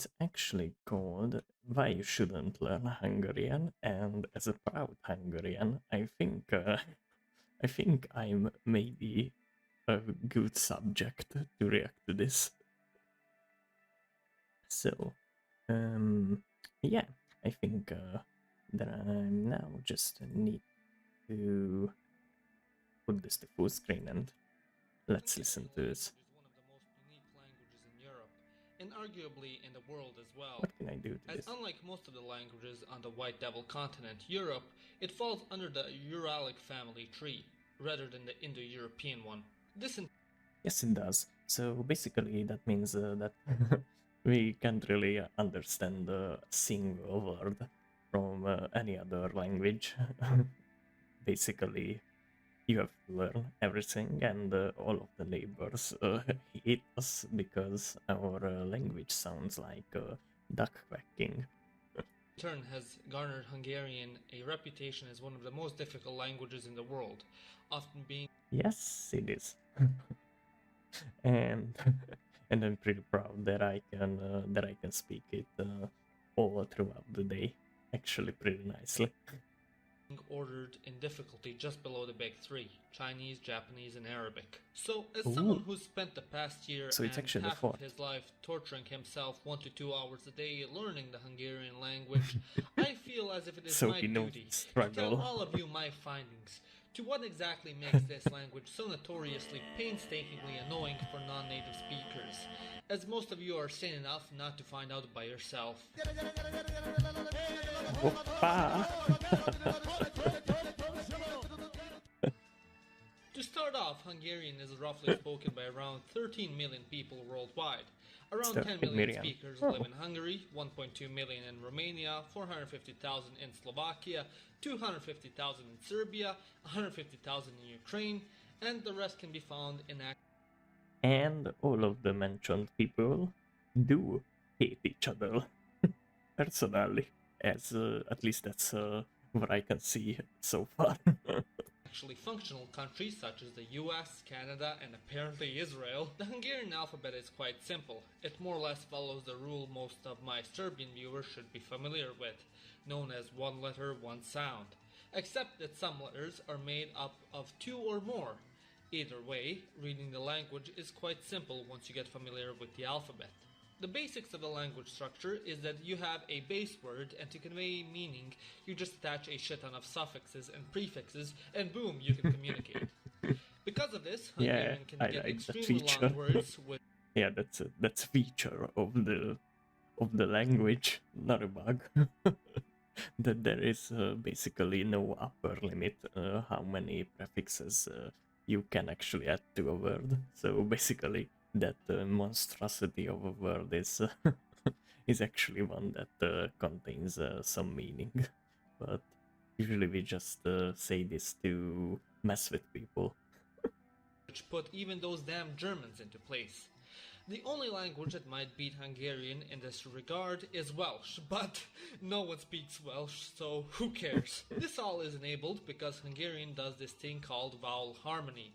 it's actually called Why You Shouldn't Learn Hungarian, and as a proud Hungarian, I think I'm maybe a good subject to react to this. So, yeah, I think that I now just need to put this to full screen and let's listen to this. Is one of the most unique languages in Europe, and arguably in the world as well. What can I do to As this? unlike most of the languages on the White Devil continent, Europe, it falls under the Uralic family tree, rather than the Indo-European one. Yes, it does. So basically, that means that we can't really understand a single word from any other language. Basically, you have to learn everything, and all of the neighbors hate us because our language sounds like duck quacking. turn has garnered Hungarian a reputation as one of the most difficult languages in the world, often being Yes, it is. and and I'm pretty proud that I can speak it all throughout the day, actually pretty nicely. ordered in difficulty just below the big three: Chinese, Japanese, and Arabic. So, as Ooh. someone who's spent the past year So it's and actually the half of fourth. his life torturing himself 1 to 2 hours a day learning the Hungarian language, I feel as if it is So my he knows duty to tell struggle. all of you my findings. To what exactly makes this language so notoriously, painstakingly annoying for non-native speakers, as most of you are sane enough not to find out by yourself. Oppa! To start off, Hungarian is roughly spoken by around 13 million people worldwide. Around 10 million speakers live in Hungary, 1.2 million in Romania, 450,000 in Slovakia, 250,000 in Serbia, 150,000 in Ukraine, and the rest can be found in And all of the mentioned people do hate each other personally, as at least that's what I can see so far. actually functional countries such as the US, Canada, and apparently Israel. The Hungarian alphabet is quite simple. It more or less follows the rule most of my Serbian viewers should be familiar with, known as one letter, one sound. Except that some letters are made up of two or more. Either way, reading the language is quite simple once you get familiar with the alphabet. The basics of the language structure is that you have a base word, and to convey meaning, you just attach a shit ton of suffixes and prefixes, and boom, you can communicate. Because of this, Hungarian can get like extremely long words with yeah, that's a feature of the language, not a bug. That there is basically no upper limit how many prefixes you can actually add to a word. So basically, that monstrosity of a word is is actually one that contains some meaning. But usually we just say this to mess with people. which put even those damn Germans into place. The only language that might beat Hungarian in this regard is Welsh, but no one speaks Welsh, so who cares? This all is enabled because Hungarian does this thing called vowel harmony,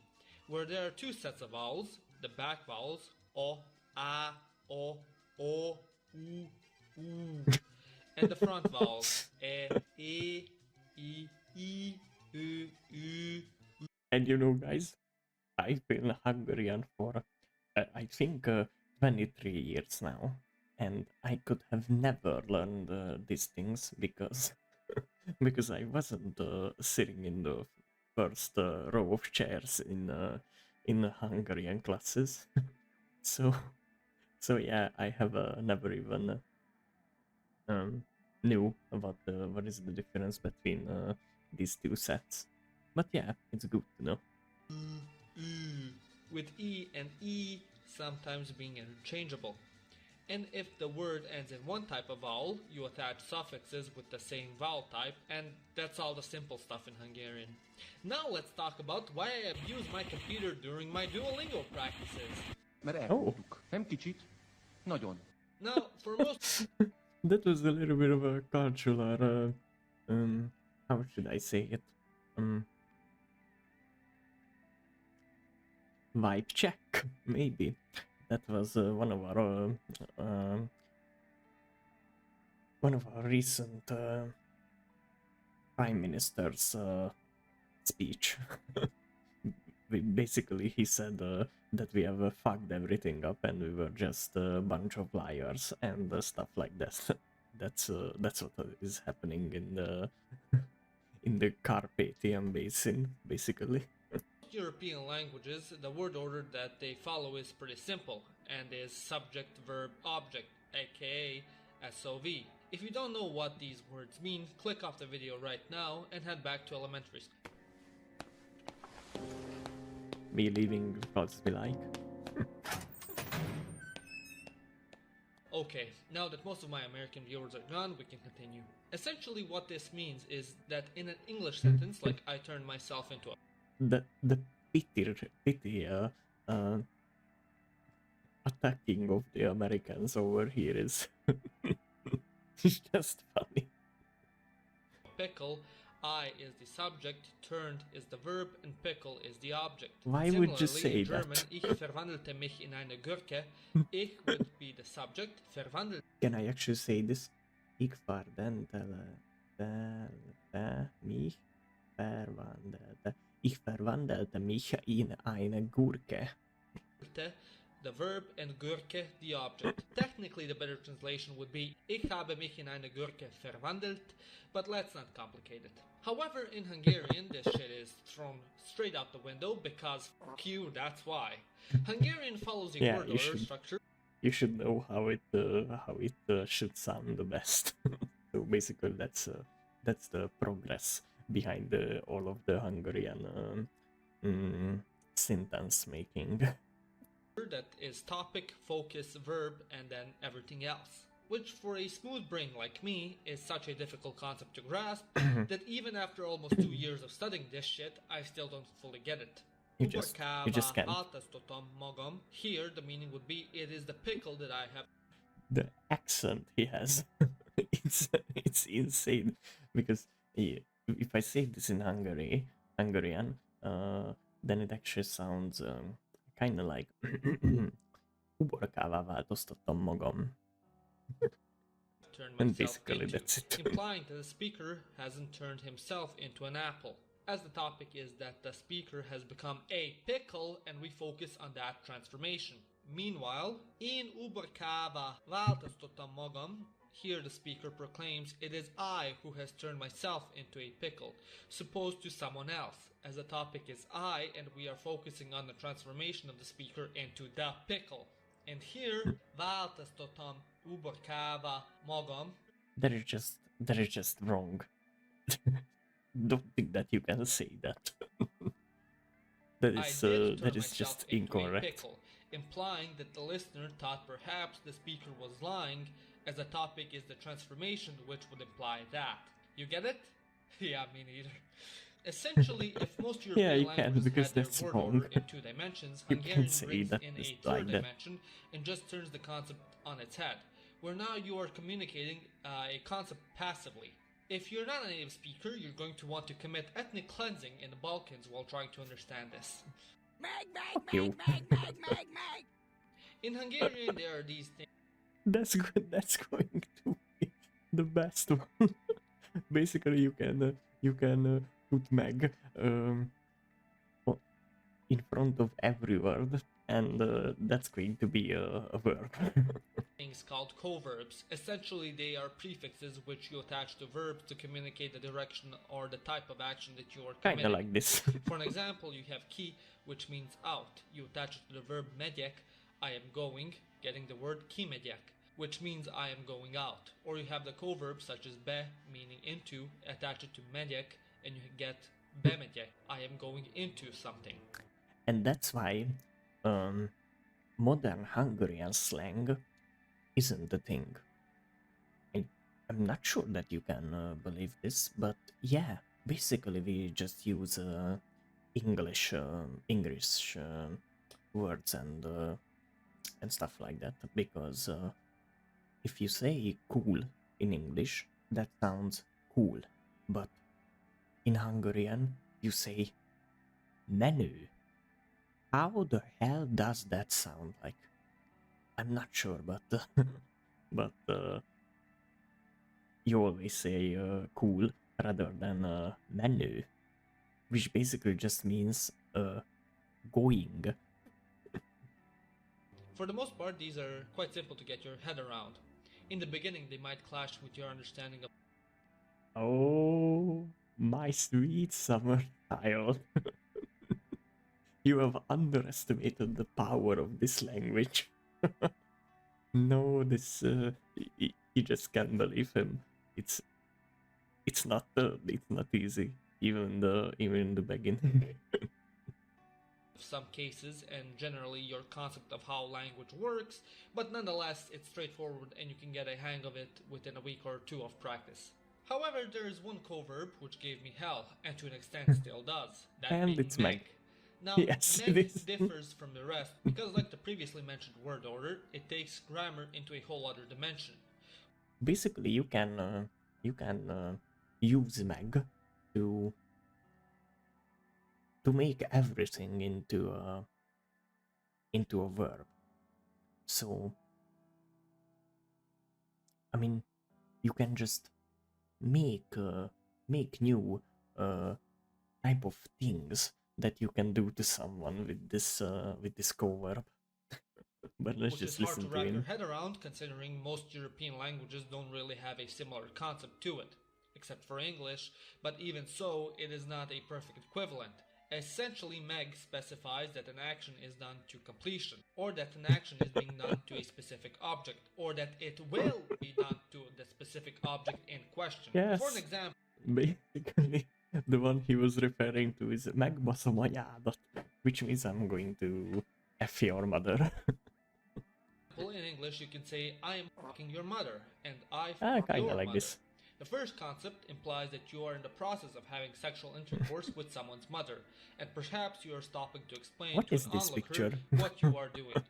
where there are two sets of vowels: the back vowels, o, a, o, u, u, and the front vowels, e, i, u, u. And you know, guys, I've been Hungarian for I think 23 years now, and I could have never learned these things because because I wasn't sitting in the first row of chairs in Hungarian classes. so so yeah, I have never even um, knew about what is the difference between these two sets. But yeah, it's good to know. With E and E sometimes being interchangeable. And if the word ends in one type of vowel, you attach suffixes with the same vowel type, and that's all the simple stuff in Hungarian. Now let's talk about why I abuse my computer during my Duolingo practices. Mert elkaptuk. Nem kicsit, nagyon. Now, for most That was a little bit of a cultural, how should I say it? Vibe check, maybe. That was one of our one of our recent prime minister's speech. Basically, he said that we have fucked everything up and we were just a bunch of liars and stuff like that. That's what is happening in the in the Carpathian Basin, basically. European languages, the word order that they follow is pretty simple and is subject, verb, object, aka SOV. If you don't know what these words mean, click off the video right now and head back to elementary school. Me leaving because we like. Okay, now that most of my American viewers are gone, we can continue. Essentially what this means is that in an English sentence, like I turned myself into a... The pity attacking of the Americans over here is it's just funny. Pickle, I is the subject, turned is the verb, and pickle is the object. Why would you say in German, that? Ich verwandelte mich in eine Gurke. Ich would be the subject, verwandelt. Can I actually say this? Ich verwandelte mich in eine Gurke. The verb, and Gurke the object. Technically the better translation would be Ich habe mich in eine Gurke verwandelt, but let's not complicate it. However, in Hungarian this shit is thrown straight out the window because fuck you, that's why. Hungarian follows a word order structure. You should know how it should sound the best. So basically that's the progress behind all of the Hungarian sentence making. That is topic, focus, verb, and then everything else. Which for a smooth brain like me is such a difficult concept to grasp that even after almost 2 years of studying this shit, I still don't fully get it. You just can't. Here the meaning would be it is the pickle that I have. The accent he has, it's insane, because if I say this in Hungarian, then it actually sounds kind of like uborkává változtattam magam. And basically that's it. Implying that the speaker hasn't turned himself into an apple, as the topic is that the speaker has become a pickle and we focus on that transformation. Meanwhile, in uborkává változtattam magam, here the speaker proclaims it is I who has turned myself into a pickle, supposed to someone else, as the topic is I and we are focusing on the transformation of the speaker into the pickle. And here, változtattam uborkává magam. That is just wrong. Don't think that you can say that. that is just incorrect. Pickle, implying that the listener thought perhaps the speaker was lying, as the topic is the transformation, which would imply that. You get it? Yeah, me neither. Essentially, if most European languages had their word order in 2 dimensions, Hungarian brings in a third dimension and just turns the concept on its head, where now you are communicating a concept passively. If you're not a native speaker, you're going to want to commit ethnic cleansing in the Balkans while trying to understand this. In Hungarian, there are these things. That's good. That's going to be the best one. Basically, you can put meg in front of every word, and that's going to be a verb. Things called coverbs. Essentially, they are prefixes which you attach to verbs to communicate the direction or the type of action that you are committing. Kinda like this. For an example, you have ki, which means out. You attach it to the verb megyek, I am going, getting the word ki megyek, which means I am going out. Or you have the coverbs such as be, meaning into, attach it to megyek, and you get be megyek, I am going into something. And that's why modern Hungarian slang isn't a thing. I'm not sure that you can believe this, but yeah, basically we just use English words and stuff like that, because if you say cool in English, that sounds cool, but in Hungarian you say menü. How the hell does that sound like? I'm not sure, but you always say cool rather than menu, which basically just means going. For the most part, these are quite simple to get your head around. In the beginning, they might clash with your understanding of. Oh, my sweet summer child. You have underestimated the power of this language. No, this you just can't believe him. It's it's not easy even in the beginning. Some cases and generally your concept of how language works, but nonetheless it's straightforward and you can get a hang of it within a week or two of practice. However, there is one coverb which gave me hell, and to an extent still does, that And being it's Meg. Now, Yes, it Meg is. differs from the rest because, like the previously mentioned word order, it takes grammar into a whole other dimension. Basically, you can use Meg to make everything into a verb. So, I mean, you can just make new type of things that you can do to someone with this coverb. But let's Which just is hard listen to to wrap your him. head around considering most European languages don't really have a similar concept to it, except for English, but even so, it is not a perfect equivalent. Essentially, Meg specifies that an action is done to completion, or that an action is being done to a specific object, or that it will be done to the specific object in question. Yes. For an example, Basically, the one he was referring to is megbaszom anyádat, which means I'm going to F your mother. in English, you can say, I am fucking your mother, and I I fuck kinda your like mother. this. The first concept implies that you are in the process of having sexual intercourse with someone's mother, and perhaps you are stopping to explain What to is an this onlooker picture? what you are doing.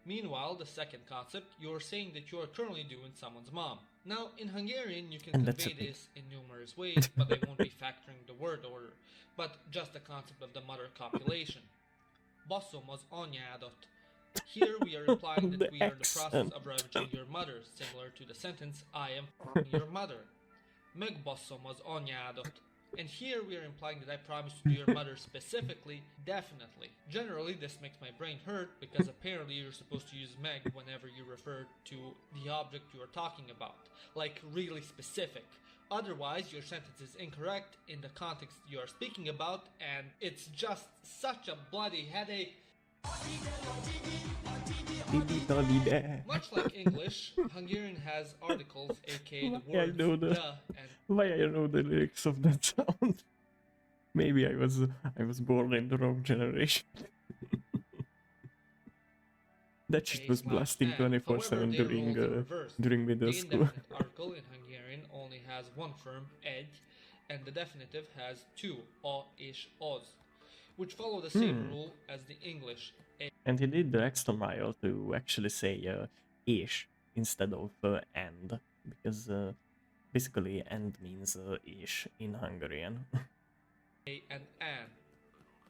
Meanwhile, the second concept, you are saying that you are currently doing someone's mom. Now, in Hungarian, you can And that's convey a pig. this in numerous ways, but I won't be factoring the word order, but just the concept of the mother copulation. Baszom az anyádat. Here we are implying that The we are in the process accent. of ravaging your mother, similar to the sentence, I am f***ing your mother. Megbaszom az anyádat. And here we are implying that I promise to do your mother specifically, definitely. Generally, this makes my brain hurt because apparently you're supposed to use meg whenever you refer to the object you are talking about. Like, really specific. Otherwise, your sentence is incorrect in the context you are speaking about, and it's just such a bloody headache. Much like English, Hungarian has articles, aka the Why I words know the the and why I know the lyrics of that sound. Maybe I was born in the wrong generation. That shit was blasting 24/7 However, they are rolled in reverse. during middle The school. indefinite article in Hungarian only has one form, egy, and the definitive has two, a és az, which follow the same rule as the English. And he did the extra mile to actually say ish instead of and, because basically and means ish in Hungarian. A and an.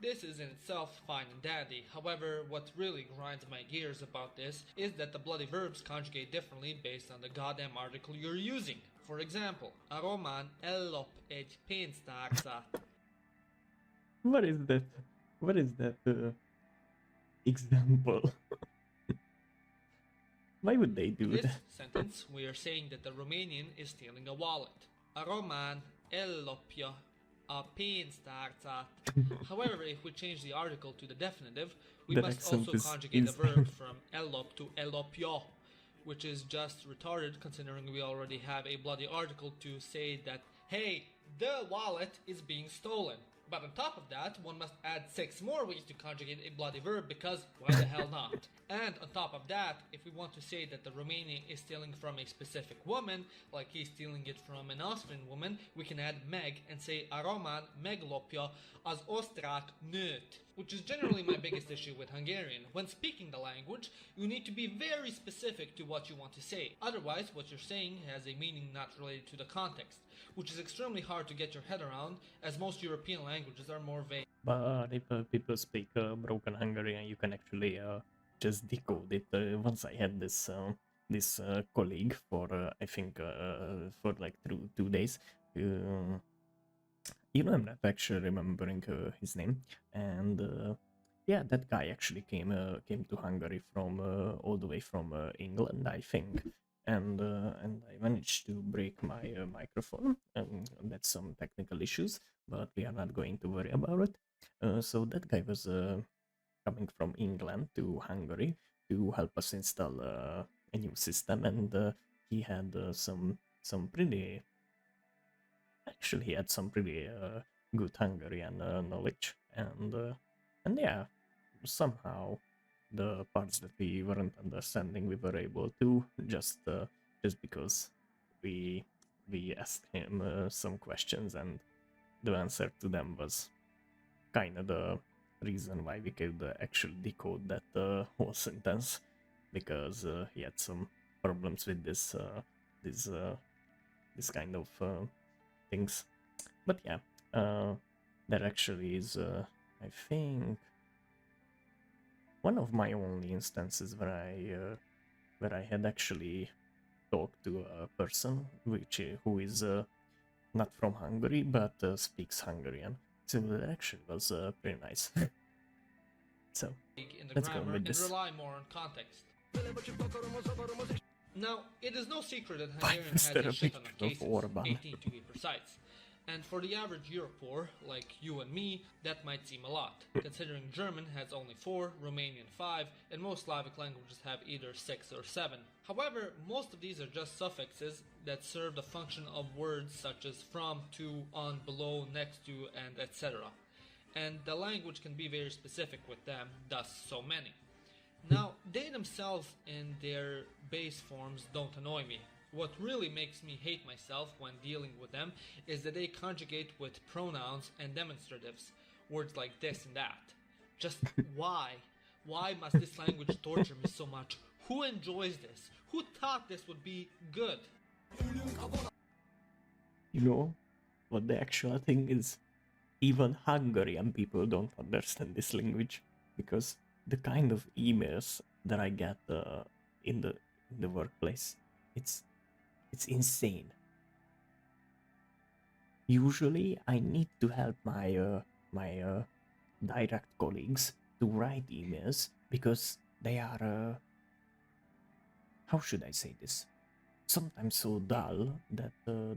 This is in itself fine and dandy, however, what really grinds my gears about this is that the bloody verbs conjugate differently based on the goddamn article you're using. For example, a román ellop egy pénztárcát. What is that? What is that example? Why would they do In this that? sentence, we are saying that the Romanian is stealing a wallet. A román ellopja a pénztárcát. However, if we change the article to the definitive, we That must accent also is conjugate the insane. verb from ellop to ellopja, which is just retarded considering we already have a bloody article to say that, hey, the wallet is being stolen. But on top of that, one must add 6 more ways to conjugate a bloody verb because why the hell not? And on top of that, if we want to say that the Romanian is stealing from a specific woman, like he's stealing it from an Austrian woman, we can add meg and say a román meglopja az osztrák nőt, which is generally my biggest issue with Hungarian. When speaking the language, you need to be very specific to what you want to say. Otherwise, what you're saying has a meaning not related to the context, which is extremely hard to get your head around, as most European languages are more vague. But if people speak broken Hungarian, you can actually just decode it. Once I had this this colleague for I think for like 2 days. I'm not actually remembering his name, and yeah, that guy actually came to Hungary from all the way from England, I think, and I managed to break my microphone, and that's some technical issues, but we are not going to worry about it. So that guy was coming from England to Hungary to help us install a new system, and he had some pretty actually he had some pretty good Hungarian knowledge, and yeah, somehow the parts that we weren't understanding we were able to just because we we asked him some questions, and the answer to them was kind of the reason why we could actually decode that whole sentence, because he had some problems with this this kind of things. But yeah, that actually is, I think, one of my only instances where I had actually talked to a person who is not from Hungary but speaks Hungarian. So that actually was pretty nice. So in the let's go grammar with and this. rely more on context. Now, it is no secret that Why Hungarian is has there a a shit ton of picture of cases, Orban? 18 to be precise. And for the average Europoor, like you and me, that might seem a lot, considering German has only 4, Romanian 5, and most Slavic languages have either 6 or 7. However, most of these are just suffixes that serve the function of words such as from, to, on, below, next to, and etc. And the language can be very specific with them, thus so many. Now, they themselves in their base forms don't annoy me. What really makes me hate myself when dealing with them is that they conjugate with pronouns and demonstratives, words like this and that. Just why? Why must this language torture me so much? Who enjoys this? Who thought this would be good? You know what the actual thing is? Even Hungarian people don't understand this language, because the kind of emails that I get in the workplace, it's insane. Usually, I need to help my direct colleagues to write emails because they are how should I say this? Sometimes so dull that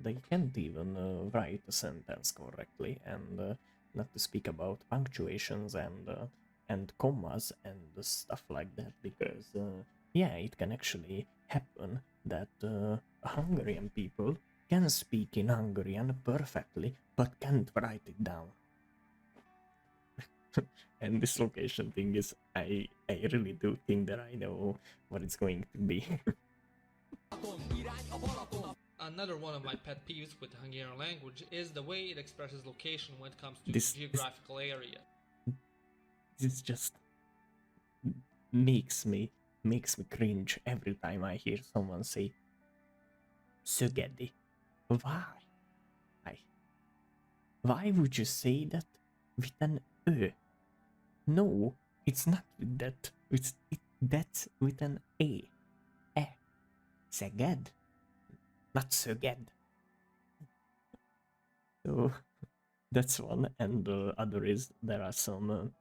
they can't even write a sentence correctly, and not to speak about punctuations and commas and stuff like that, because yeah, it can actually happen that Hungarian people can speak in Hungarian perfectly but can't write it down. And this location thing is, I really do think that I know what it's going to be. Another one of my pet peeves with the Hungarian language is the way it expresses location when it comes to This geographical area. this just makes me cringe every time I hear someone say Szögedi. Why? Why? Why would you say that with an Ö? No, it's not with that. That's with an A. Szeged, not Szöged. So that's one, and the other is there are some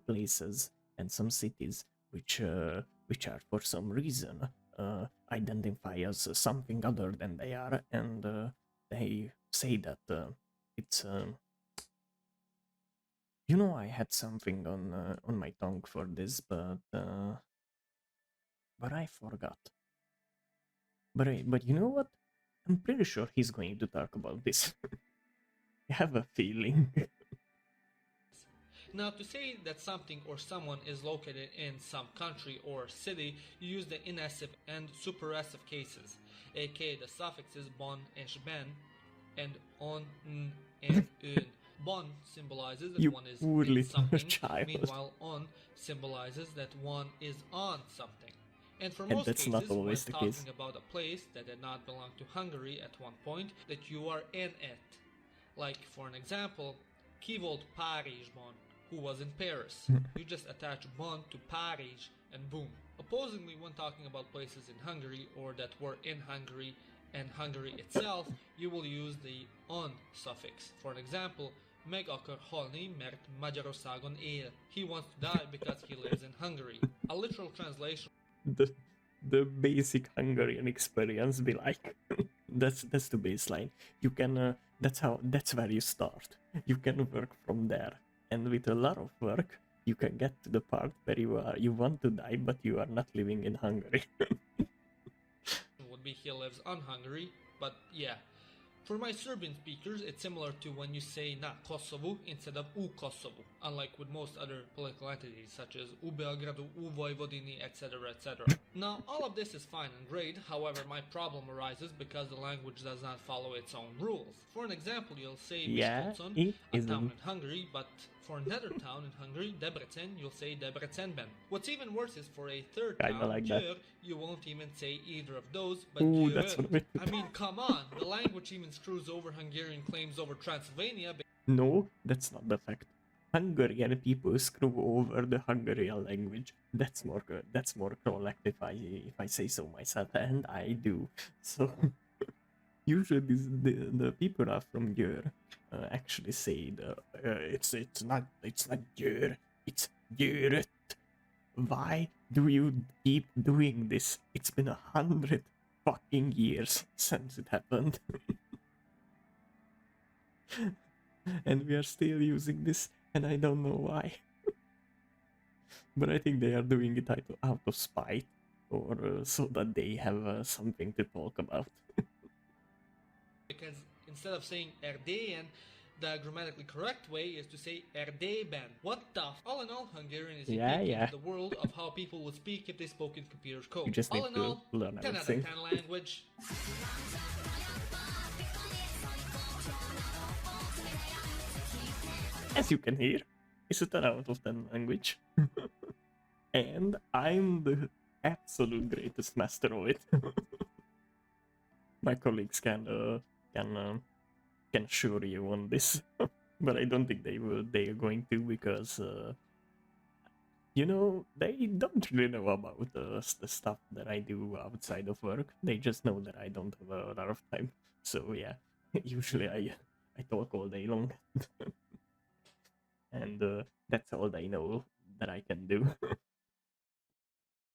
places and some cities which are for some reason identify as something other than they are, and they say that it's I had something on my tongue for this, but I forgot. But you know what? I'm pretty sure he's going to talk about this. I have a feeling. Now, to say that something or someone is located in some country or city, you use the inessive and superessive cases, aka the suffixes bon and ben, and on, n, and un. Bon symbolizes that You one is poor in little something, child. meanwhile on symbolizes that one is on something. And for And most that's cases, not when always the talking case. about a place that did not belong to Hungary at one point, that you are in it. Like, for an example, ki volt Párizsban, who was in Paris. You just attach bon to Paris and boom. Opposingly, when talking about places in Hungary or that were in Hungary and Hungary itself, you will use the on suffix. For an example, meg akar halni, mert Magyarországon él. He wants to die because he lives in Hungary. A literal translation. The basic Hungarian experience be like that's the baseline. You can that's where you start. You can work from there, and with a lot of work, you can get to the part where you want to die, but you are not living in Hungary. Would be he lives on Hungary, but yeah. For my Serbian speakers, it's similar to when you say na Kosovo instead of u Kosovo, unlike with most other political entities such as u Beogradu, u Vojvodini, etc., etc. Now, all of this is fine and great, however, my problem arises because the language does not follow its own rules. For an example, you'll say Miskolcon, a town in Hungary, but for another town in Hungary, Debrecen, you'll say Debrecenben. What's even worse is for a third town, like Győr, you won't even say either of those, but Ooh, Győr. I mean, come on, the language even screws over Hungarian claims over Transylvania. No, that's not the fact. Hungarian people screw over the Hungarian language. That's more correct if I say so myself, and I do. So usually the people are from Győr actually say it's not Győr, it's Győröt. Why do you keep doing this? It's been 100 fucking years since it happened. And we are still using this, and I don't know why. But I think they are doing it out of spite, or so that they have something to talk about. Because instead of saying Erdélyen, the grammatically correct way is to say Erdélyben. What the all in all, Hungarian is unique in the world of how people would speak if they spoke in computer code. You just all need in to all, learn 10 out of 10 language. As you can hear, it's a 10 out of 10 language. And I'm the absolute greatest master of it. My colleagues can assure you on this, but I don't think they are going to, because you know, they don't really know about the stuff that I do outside of work. They just know that I don't have a lot of time. So yeah, usually I talk all day long. And that's all they know that I can do.